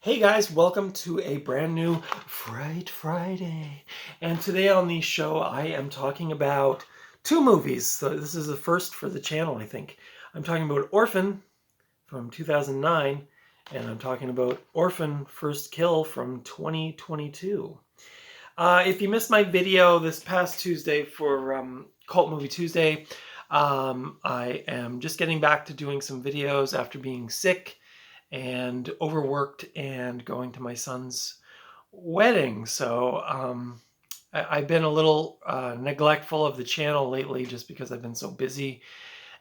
Hey guys, welcome to a brand new Fright Friday. And today on the show, I am talking about two movies. So this is the first for the channel, I think. I'm talking about Orphan from 2009, and I'm talking about Orphan First Kill from 2022. If you missed my video this past Tuesday for Cult Movie Tuesday, I am just getting back to doing some videos after being sick and overworked and going to my son's wedding. So I've been a little neglectful of the channel lately just because I've been so busy.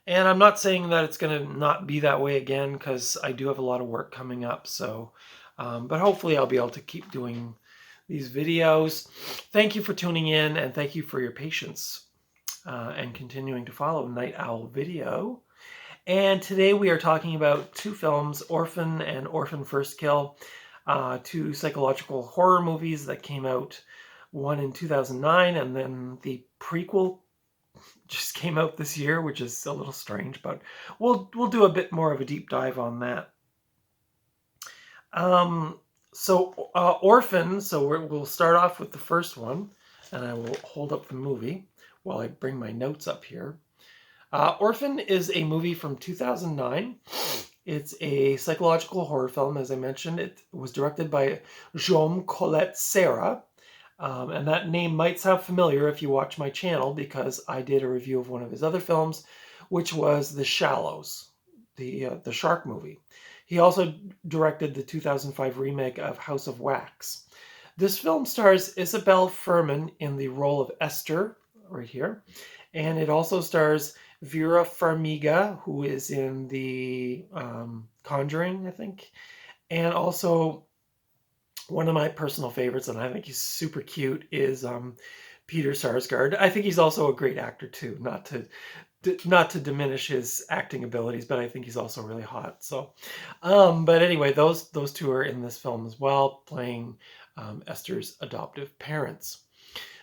And I'm not saying that it's going to not be that way again because I do have a lot of work coming up. So, but hopefully I'll be able to keep doing these videos. Thank you for tuning in and thank you for your patience and continuing to follow Night Owl Video. And today we are talking about two films, Orphan and Orphan First Kill, two psychological horror movies that came out, one in 2009, and then the prequel just came out this year, which is a little strange, but we'll do a bit more of a deep dive on that. Orphan, we'll start off with the first one, and I will hold up the movie while I bring my notes up here. Orphan is a movie from 2009. It's a psychological horror film, as I mentioned. It was directed by Jaume Collet-Serra. And that name might sound familiar if you watch my channel because I did a review of one of his other films, which was The Shallows, the shark movie. He also directed the 2005 remake of House of Wax. This film stars Isabelle Fuhrman in the role of Esther, right here. And it also stars Vera Farmiga, who is in the Conjuring, I think. And also one of my personal favorites, and I think he's super cute, is Peter Sarsgaard. I think he's also a great actor too, not to diminish his acting abilities, but I think he's also really hot. So, but anyway, those two are in this film as well, playing Esther's adoptive parents.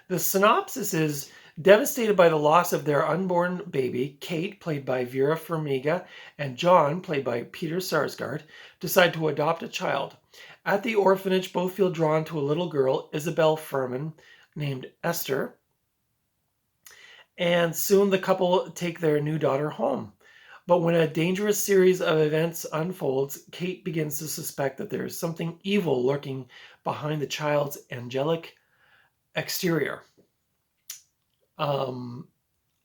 The synopsis is: devastated by the loss of their unborn baby, Kate, played by Vera Farmiga, and John, played by Peter Sarsgaard, decide to adopt a child. At the orphanage, both feel drawn to a little girl, Isabelle Fuhrman, named Esther, and soon the couple take their new daughter home. But when a dangerous series of events unfolds, Kate begins to suspect that there is something evil lurking behind the child's angelic exterior. I'm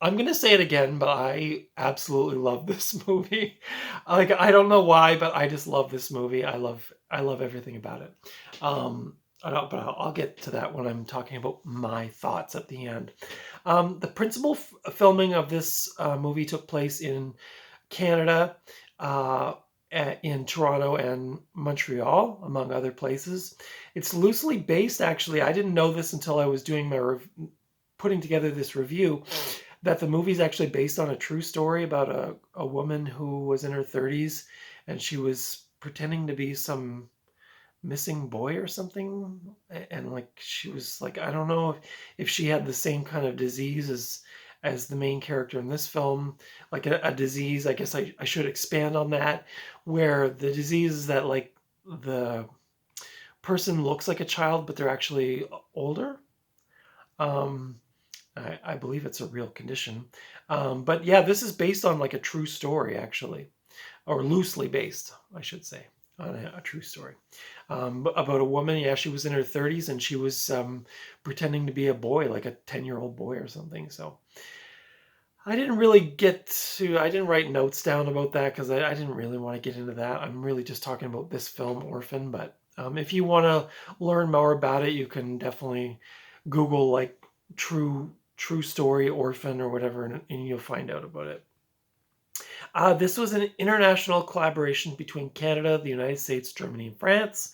gonna say it again, but I absolutely love this movie. Like, I don't know why, but I just love this movie. I love everything about it. But I'll get to that when I'm talking about my thoughts at the end. The principal filming of this movie took place in Canada, in Toronto and Montreal, among other places. It's loosely based, actually. I didn't know this until I was doing my putting together this review, that the movie is actually based on a true story about a woman who was in her 30s and she was pretending to be some missing boy or something, and like she was like, I don't know if she had the same kind of disease as the main character in this film, like a disease, I guess I should expand on that, where the disease is that like the person looks like a child but they're actually older. I believe it's a real condition. But yeah, this is based on like a true story, actually, or loosely based, I should say, on a true story, about a woman. Yeah, she was in her 30s and she was pretending to be a boy, like a 10-year-old boy or something. So I didn't write notes down about that because I didn't really want to get into that. I'm really just talking about this film, Orphan. But if you want to learn more about it, you can definitely Google like true story Orphan or whatever, and you'll find out about it. This was an international collaboration between Canada, the United States, Germany, and France.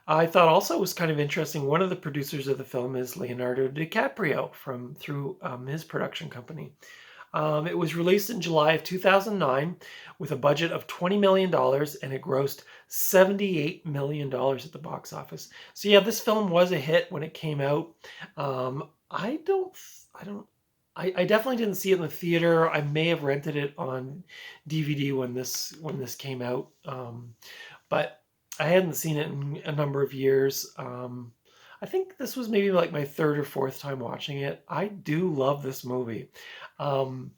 I thought also it was kind of interesting. One of the producers of the film is Leonardo DiCaprio through his production company. It was released in July of 2009 with a budget of $20 million, and it grossed $78 million at the box office. So yeah, this film was a hit when it came out. I definitely didn't see it in the theater. I may have rented it on DVD when this came out. But I hadn't seen it in a number of years. I think this was maybe like my third or fourth time watching it. I do love this movie. Um,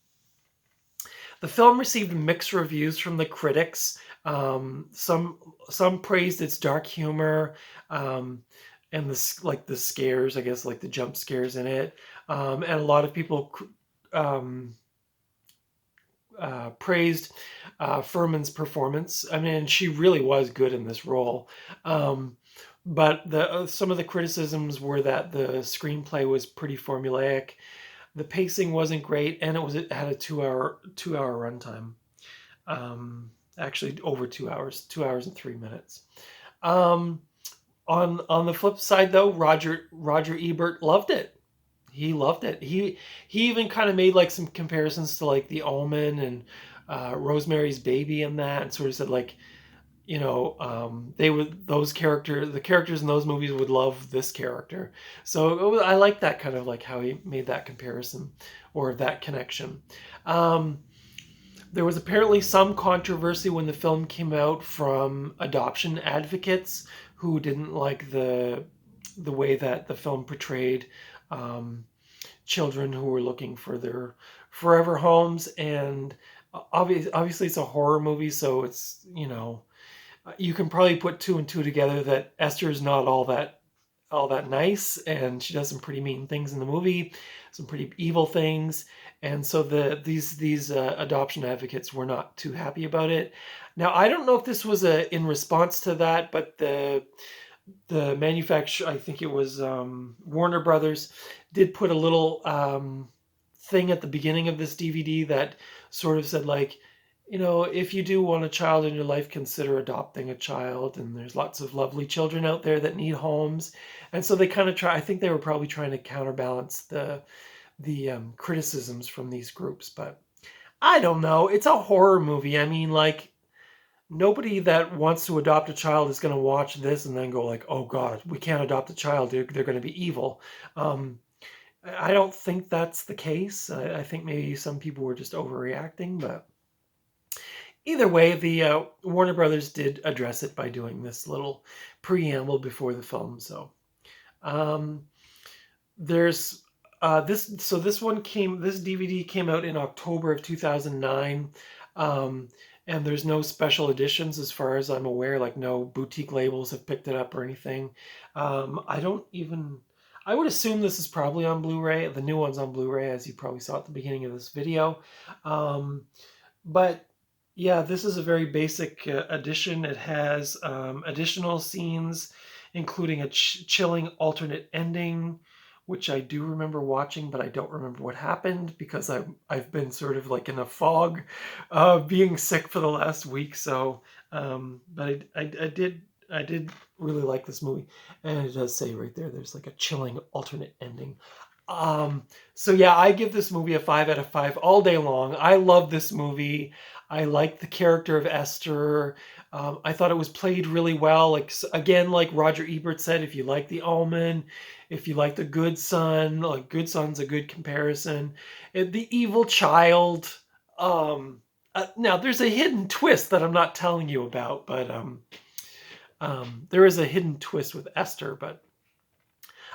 the film received mixed reviews from the critics. Some praised its dark humor, um, and the scares, I guess, like the jump scares in it. And a lot of people um, praised Furman's performance. I mean, she really was good in this role. But some of the criticisms were that the screenplay was pretty formulaic, the pacing wasn't great, and it had a two hour runtime. Actually, over 2 hours, 2 hours and 3 minutes. Um, on the flip side, though, Roger Ebert loved it. He loved it. He even kind of made like some comparisons to like The Omen and Rosemary's Baby and that, and sort of said like, they would the characters in those movies would love this character. So I like that kind of like how he made that comparison or that connection. Um, there was apparently some controversy when the film came out from adoption advocates who didn't like the way that the film portrayed um, children who were looking for their forever homes. And obviously it's a horror movie, so it's, you can probably put two and two together that Esther is not all that nice, and she does some pretty mean things in the movie, some pretty evil things, and so these adoption advocates were not too happy about it. Now I don't know if this was in response to that, but the manufacturer, I think it was Warner Brothers, did put a little thing at the beginning of this DVD that sort of said like, if you do want a child in your life, consider adopting a child. And there's lots of lovely children out there that need homes. And so they kind of I think they were probably trying to counterbalance the criticisms from these groups. But I don't know. It's a horror movie. I mean, like, nobody that wants to adopt a child is going to watch this and then go like, oh God, we can't adopt a child. They're going to be evil. I don't think that's the case. I think maybe some people were just overreacting, but either way, the Warner Brothers did address it by doing this little preamble before the film. So um, there's this DVD came out in October of 2009, and there's no special editions as far as I'm aware. Like no boutique labels have picked it up or anything. I would assume this is probably on Blu-ray. The new one's on Blu-ray, as you probably saw at the beginning of this video. But yeah, this is a very basic edition. It has additional scenes, including a chilling alternate ending, which I do remember watching, but I don't remember what happened because I've been sort of like in a fog, being sick for the last week. So, but I did really like this movie, and it does say right there, there's like a chilling alternate ending. So yeah, I give this movie a 5 out of 5 all day long. I love this movie. I like the character of Esther. I thought it was played really well. Like again, like Roger Ebert said, if you like The Omen, if you like The Good Son, like Good Son's a good comparison. The Evil Child. Now there's a hidden twist that I'm not telling you about, but there is a hidden twist with Esther, but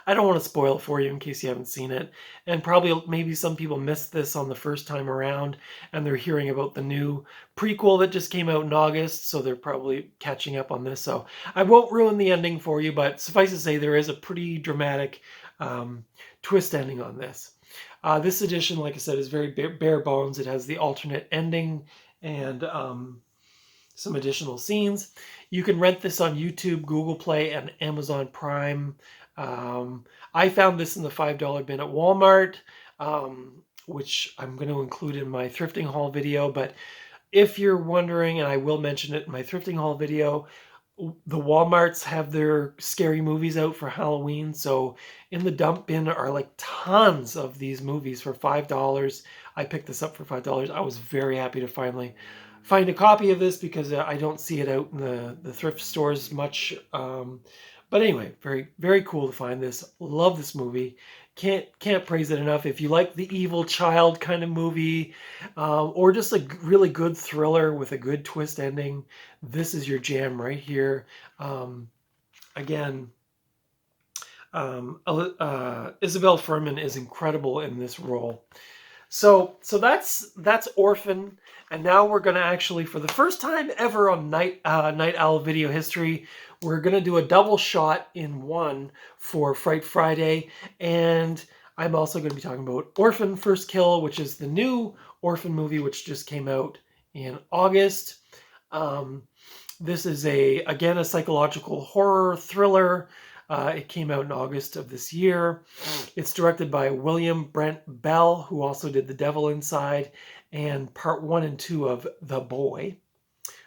I don't want to spoil it for you in case you haven't seen it. And probably maybe some people missed this on the first time around and they're hearing about the new prequel that just came out in August, so they're probably catching up on this. So I won't ruin the ending for you, but suffice to say there is a pretty dramatic twist ending on this. This edition, like I said, is very bare bones. It has the alternate ending and some additional scenes. You can rent this on YouTube, Google Play, and Amazon Prime. I found this in the $5 bin at Walmart, which I'm going to include in my thrifting haul video. But if you're wondering, and I will mention it in my thrifting haul video, the Walmarts have their scary movies out for Halloween. So in the dump bin are like tons of these movies for $5. I picked this up for $5. I was very happy to finally find a copy of this because I don't see it out in the thrift stores much. But anyway, very, very cool to find this. Love this movie. can't praise it enough. If you like the evil child kind of movie, or just a really good thriller with a good twist ending, this is your jam right here. Again, Isabel Fuhrman is incredible in this role. So that's Orphan, and now we're gonna actually, for the first time ever on Night Owl video history, we're gonna do a double shot in one for Fright Friday, and I'm also gonna be talking about Orphan First Kill, which is the new Orphan movie which just came out in August. This is again a psychological horror thriller. It came out in August of this year. It's directed by William Brent Bell, who also did The Devil Inside and part 1 and 2 of The Boy,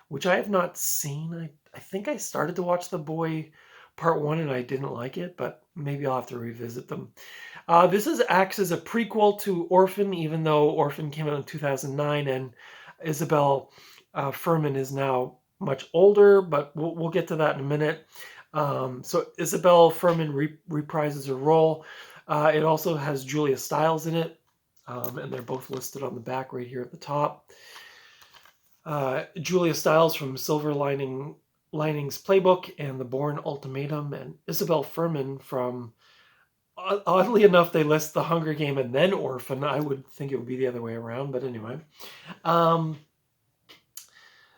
which I have not seen. I think I started to watch The Boy part 1 and I didn't like it, but maybe I'll have to revisit them. This acts as a prequel to Orphan, even though Orphan came out in 2009 and Isabel Fuhrman is now much older, but we'll get to that in a minute. So Isabel Fuhrman reprises her role. It also has Julia Stiles in it, and they're both listed on the back right here at the top. Julia Stiles from Silver Linings Playbook and The Bourne Ultimatum, and Isabel Fuhrman from, oddly enough, they list The Hunger Game and then Orphan. I would think it would be the other way around, but anyway.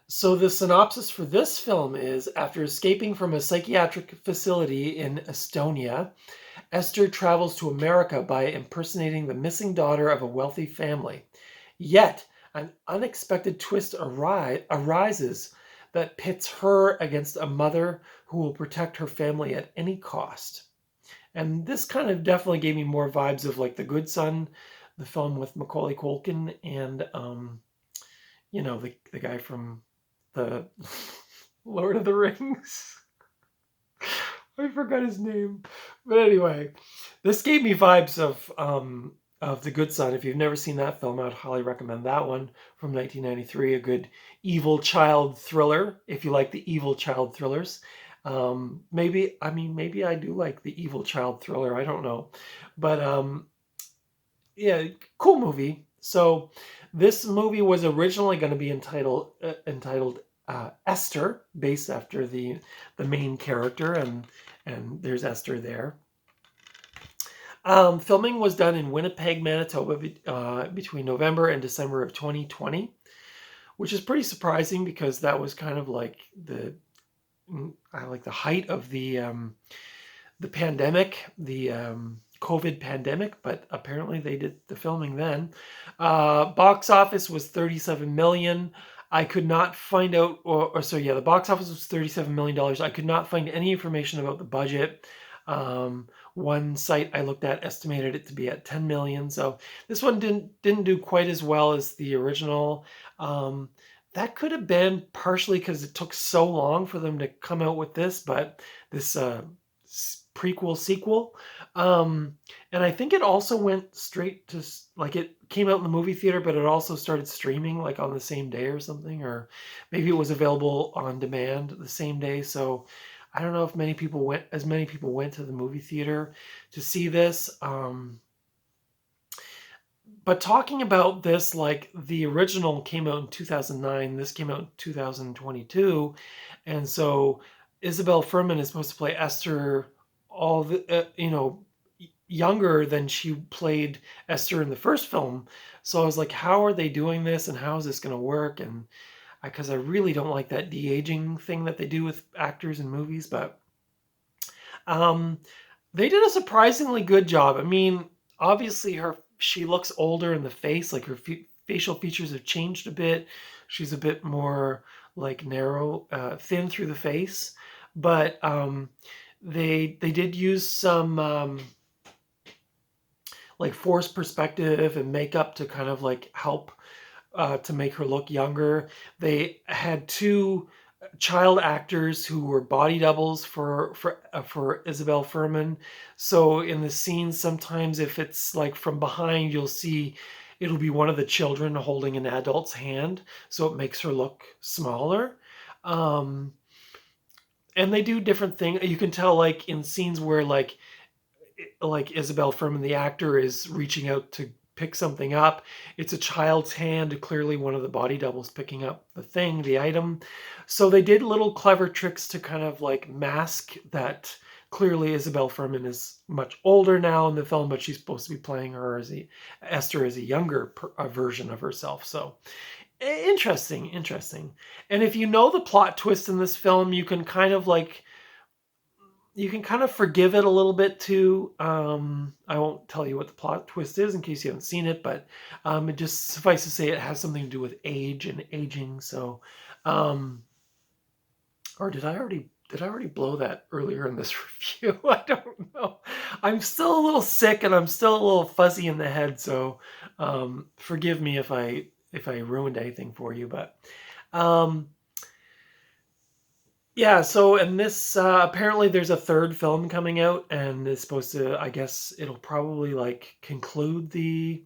So the synopsis for this film is, after escaping from a psychiatric facility in Estonia, Esther travels to America by impersonating the missing daughter of a wealthy family. Yet, an unexpected twist arises that pits her against a mother who will protect her family at any cost. And this kind of definitely gave me more vibes of like The Good Son, the film with Macaulay Culkin and, the guy from the Lord of the Rings. I forgot his name. But anyway, this gave me vibes of The Good Son. If you've never seen that film, I'd highly recommend that one from 1993. A good evil child thriller, if you like the evil child thrillers. Maybe I do like the evil child thriller. I don't know. But yeah, cool movie. So this movie was originally going to be entitled Esther, based after the main character, and there's Esther there. Filming was done in Winnipeg, Manitoba, between November and December of 2020, which is pretty surprising because that was kind of like the height of the pandemic, the COVID pandemic, but apparently they did the filming then. Box office was $37 million. I could not find out, the box office was $37 million. I could not find any information about the budget. One site I looked at estimated it to be at 10 million. So this one didn't do quite as well as the original. That could have been partially because it took so long for them to come out with this, but this prequel sequel. And I think it also went straight to, like, it came out in the movie theater, but it also started streaming like on the same day or something, or maybe it was available on demand the same day. So I don't know if many people went to the movie theater to see this. But talking about this, like, the original came out in 2009, this came out in 2022, and so Isabel Fuhrman is supposed to play Esther younger than she played Esther in the first film. So I was like, how are they doing this, and how is this going to work? And because I really don't like that de-aging thing that they do with actors in movies, but they did a surprisingly good job. I mean, obviously she looks older in the face, like her facial features have changed a bit. She's a bit more like narrow, thin through the face, but they did use some like forced perspective and makeup to kind of like help to make her look younger. They had two child actors who were body doubles for Isabel Fuhrman. So in the scenes, sometimes if it's like from behind, you'll see it'll be one of the children holding an adult's hand, so it makes her look smaller. And they do different things. You can tell, like, in scenes where, like, like Isabel Furman, the actor, is reaching out to pick something up. It's a child's hand, clearly one of the body doubles picking up the item. So they did little clever tricks to kind of like mask that clearly Isabel Furman is much older now in the film, but she's supposed to be playing her as Esther as a younger version of herself. So interesting. And if you know the plot twist in this film, you can kind of forgive it a little bit too. I won't tell you what the plot twist is in case you haven't seen it, but it just suffice to say it has something to do with age and aging. So, or did I already blow that earlier in this review? I don't know. I'm still a little sick and I'm still a little fuzzy in the head, so forgive me if I ruined anything for you, but yeah, so in this, apparently there's a third film coming out, and it's supposed to, I guess it'll probably like conclude the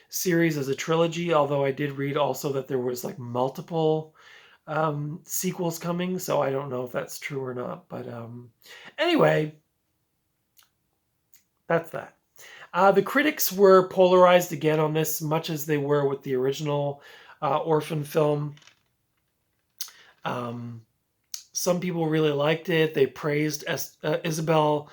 series as a trilogy, although I did read also that there was like multiple sequels coming, so I don't know if that's true or not, but anyway, that's that. The critics were polarized again on this, much as they were with the original Orphan film. Some people really liked it. They praised Isabel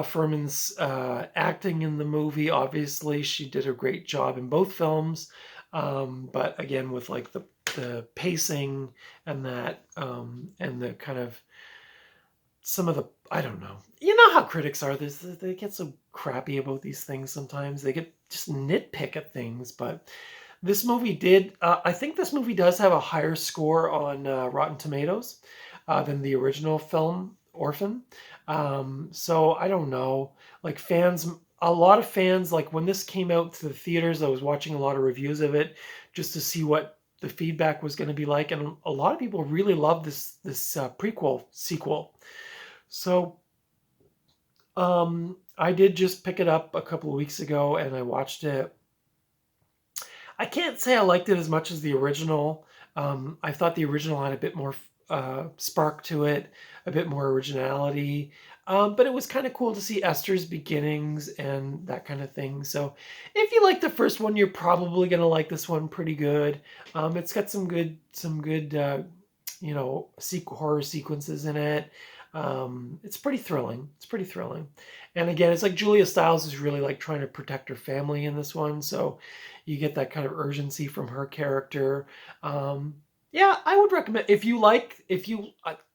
Furman's acting in the movie. Obviously, she did a great job in both films. But again, with like the pacing and that, and the kind of some of the, I don't know. You know how critics are. They get so crappy about these things sometimes. They get just nitpick at things. But this movie did, I think this movie does have a higher score on Rotten Tomatoes than the original film, Orphan. So I don't know. Like a lot of fans, like when this came out to the theaters, I was watching a lot of reviews of it just to see what the feedback was going to be like. And a lot of people really loved this sequel. So I did just pick it up a couple of weeks ago and I watched it. I can't say I liked it as much as the original. I thought the original had a bit more spark to it, a bit more originality. But it was kind of cool to see Esther's beginnings and that kind of thing. So if you like the first one, you're probably going to like this one pretty good. It's got some good horror sequences in it. It's pretty thrilling. And again, it's like Julia Stiles is really like trying to protect her family in this one. So you get that kind of urgency from her character. Yeah, I would recommend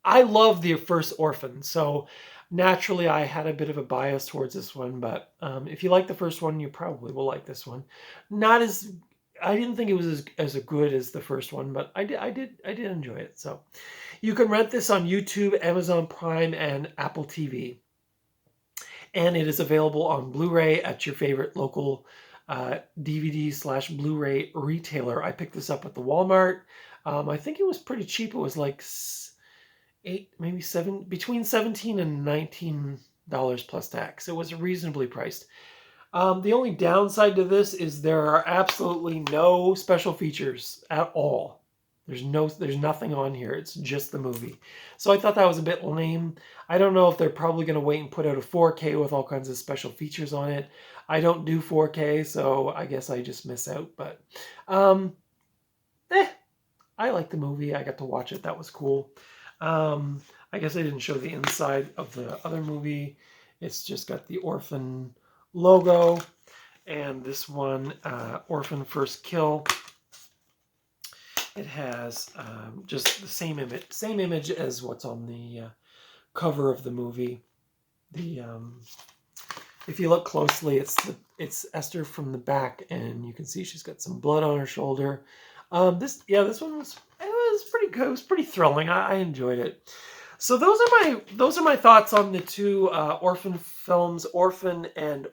I love the first Orphan, so naturally I had a bit of a bias towards this one, but if you like the first one, you probably will like this one. I didn't think it was as good as the first one, but I did enjoy it. So you can rent this on YouTube, Amazon Prime, and Apple TV. And it is available on Blu-ray at your favorite local DVD/Blu-ray retailer. I picked this up at the Walmart. I think it was pretty cheap. It was like between $17 and $19 plus tax. It was reasonably priced. The only downside to this is there are absolutely no special features at all. There's nothing on here. It's just the movie. So I thought that was a bit lame. I don't know if they're probably going to wait and put out a 4K with all kinds of special features on it. I don't do 4K, so I guess I just miss out. But I like the movie. I got to watch it. That was cool. I guess I didn't show the inside of the other movie. It's just got the Orphan logo. And this one, Orphan First Kill, it has just the same image as what's on the cover of the movie. If you look closely, it's Esther from the back, and you can see she's got some blood on her shoulder. This one was pretty good. It was pretty thrilling. I enjoyed it. So those are my thoughts on the two Orphan films, Orphan and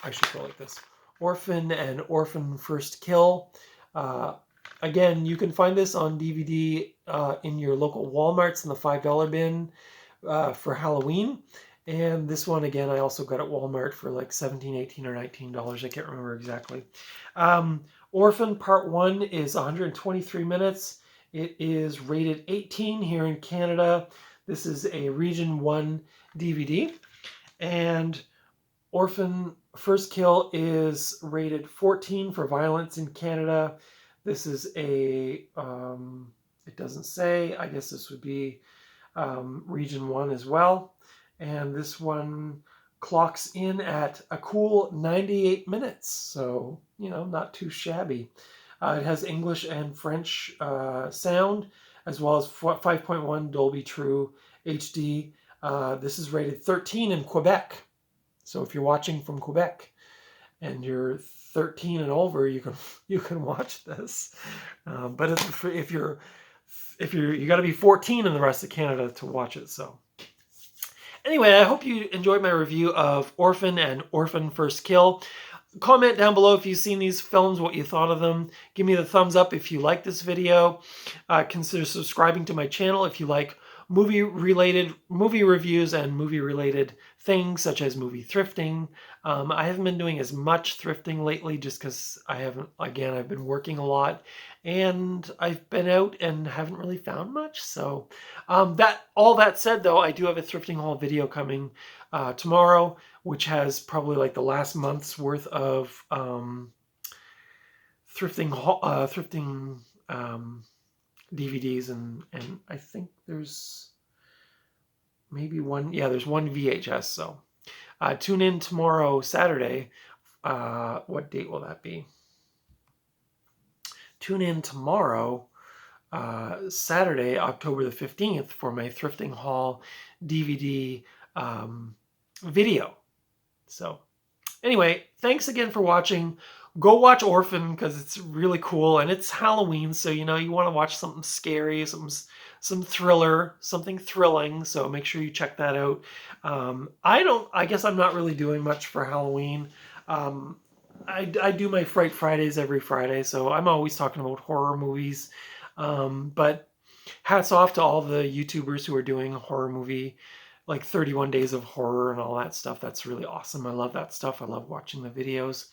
I should go like this. Orphan and Orphan First Kill. Again, you can find this on DVD in your local Walmarts in the $5 bin for Halloween. And this one, again, I also got at Walmart for like $17, $18, or $19. I can't remember exactly. Orphan Part 1 is 123 minutes. It is rated 18 here in Canada. This is a Region 1 DVD. And Orphan First Kill is rated 14 for violence in Canada. This is a, it doesn't say, I guess this would be region 1 as well. And this one clocks in at a cool 98 minutes. So, you know, not too shabby. It has English and French sound, as well as 5.1 Dolby True HD. This is rated 13 in Quebec. So if you're watching from Quebec and you're 13 and over, you can watch this. But if you got to be 14 in the rest of Canada to watch it. So anyway, I hope you enjoyed my review of Orphan and Orphan First Kill. Comment down below if you've seen these films, what you thought of them. Give me the thumbs up if you like this video. Consider subscribing to my channel if you like movie reviews and movie related things such as movie thrifting. I haven't been doing as much thrifting lately just because I've been working a lot and I've been out and haven't really found much. So all that said though, I do have a thrifting haul video coming tomorrow, which has probably like the last month's worth of thrifting DVDs, and I think there's maybe one. Yeah, there's one VHS. So tune in tomorrow, Saturday. What date will that be? Tune in tomorrow, Saturday, October the 15th, for my thrifting haul DVD video. So anyway, thanks again for watching. Go watch Orphan because it's really cool and it's Halloween, so you know you want to watch something scary, some thriller, something thrilling. So make sure you check that out. I guess I'm not really doing much for Halloween. I do my Fright Fridays every Friday, so I'm always talking about horror movies. But hats off to all the YouTubers who are doing a horror movie, like 31 Days of Horror and all that stuff. That's really awesome. I love that stuff. I love watching the videos.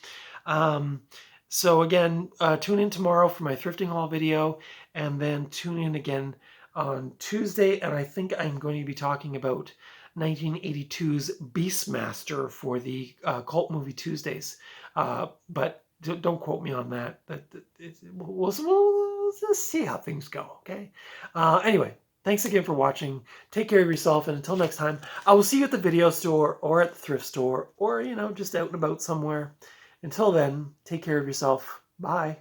So again, tune in tomorrow for my thrifting haul video, and then tune in again on Tuesday, and I think I'm going to be talking about 1982's Beastmaster for the Cult Movie Tuesdays. But don't quote me on that. We'll just see how things go, okay? Anyway, thanks again for watching. Take care of yourself, and until next time, I will see you at the video store or at the thrift store or, you know, just out and about somewhere. Until then, take care of yourself. Bye.